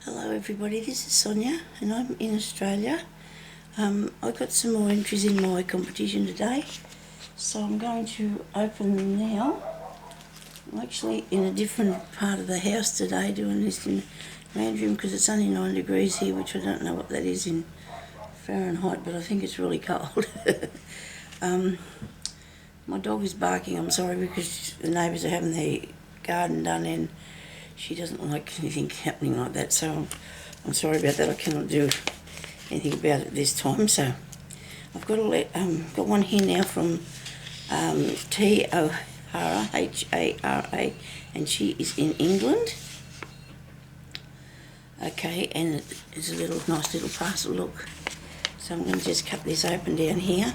Hello everybody, this is Sonia and I'm in Australia. I've got some more entries in my competition today, so I'm going to open them now. I'm actually in a different part of the house today doing this in the lounge room because it's only 9 degrees here, which I don't know what that is in Fahrenheit, but I think it's really cold. My dog is barking, I'm sorry, because the neighbours are having their garden done and she doesn't like anything happening like that, so I'm sorry about that. I cannot do anything about it this time. So I've got got one here now from Hara, Hara, and she is in England. Okay, and it's a nice little parcel, look. So I'm going to just cut this open down here.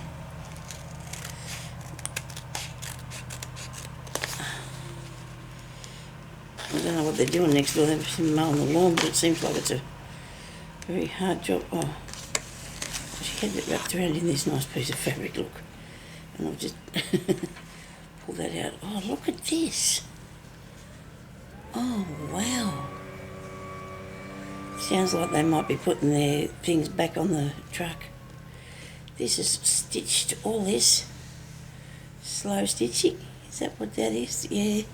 I don't know what they're doing next door. They've been mowing the lawn, but it seems like it's a very hard job. Oh, she had it wrapped around in this nice piece of fabric, look. And I'll just pull that out. Oh, look at this. Oh, wow. Sounds like they might be putting their things back on the truck. This is stitched, all this. Slow stitching. Is that what that is? Yeah.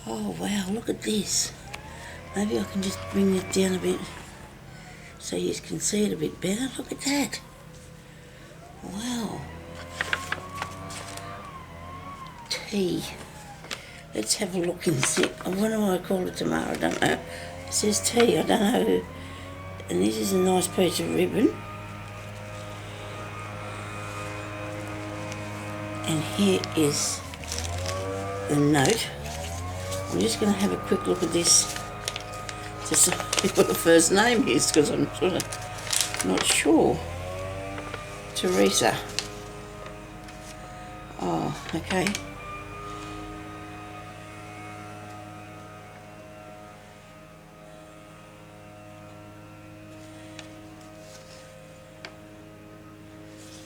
Oh wow, look at this. Maybe I can just bring it down a bit so you can see it a bit better. Look at that. Wow. Tea. Let's have a look and see. I wonder why I called it tomorrow, I don't know. It says tea, I don't know. And this is a nice piece of ribbon. And here is the note. I'm just going to have a quick look at this to see what the first name is, because I'm sort of not sure. Teresa. Oh, okay.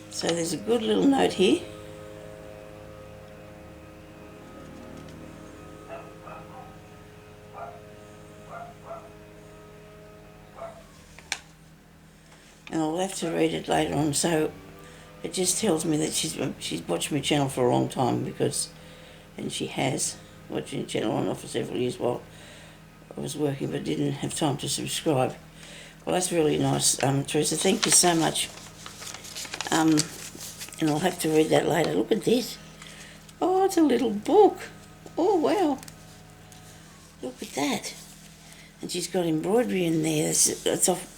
So there's a good little note here. And I'll have to read it later on, so it just tells me that she's watched my channel for a long time, and she has watched the channel on for several years while I was working, but didn't have time to subscribe. Well, that's really nice, Teresa. Thank you so much. And I'll have to read that later. Look at this. Oh, it's a little book. Oh, wow. Look at that. And she's got embroidery in there. It's off.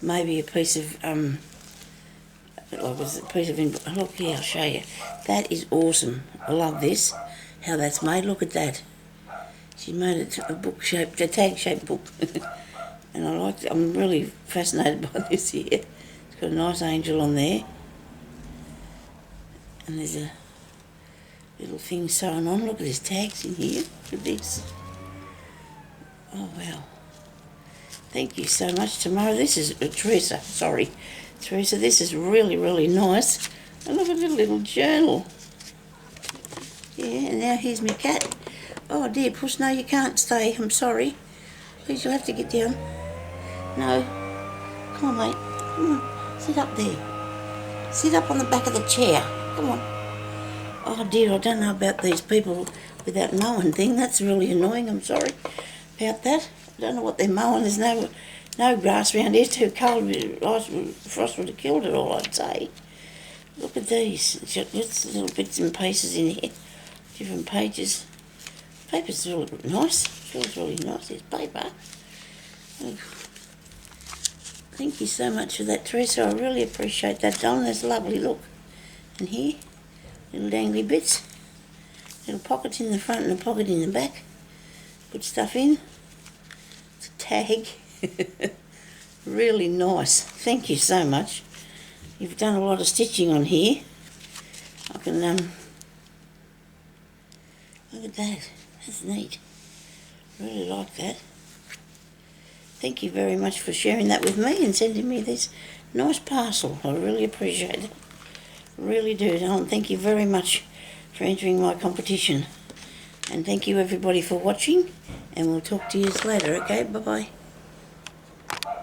Maybe a piece of, look here, I'll show you. That is awesome. I love this, how that's made. Look at that. She made it a book-shaped, a tag-shaped book. And I like it. I'm really fascinated by this here. It's got a nice angel on there. And there's a little thing sewn on. Look at there's tags in here. Look at this. Oh, wow. Thank you so much, Tamara. This is Teresa. Sorry, Teresa. This is really, really nice. And look at the little journal. Yeah, and now here's my cat. Oh dear, Puss. No, you can't stay. I'm sorry. Please, you'll have to get down. No. Come on, mate. Come on. Sit up there. Sit up on the back of the chair. Come on. Oh dear, I don't know about these people with that mowing thing. That's really annoying. I'm sorry about that. I don't know what they're mowing. There's no grass around here. It's too cold. Frost would have killed it all, I'd say. Look at these. Just little bits and pieces in here. Different pages. Paper's really nice. Feels really nice. There's paper. Oh. Thank you so much for that, Teresa. I really appreciate that, darling. That's lovely. Look. And here, little dangly bits. Little pockets in the front and a pocket in the back. Put stuff in. Tag. Really nice. Thank you so much. You've done a lot of stitching on here. I can look at that. That's neat. Really like that. Thank you very much for sharing that with me and sending me this nice parcel. I really appreciate it. Really do. And thank you very much for entering my competition. And thank you everybody for watching, and we'll talk to you later, okay? Bye-bye.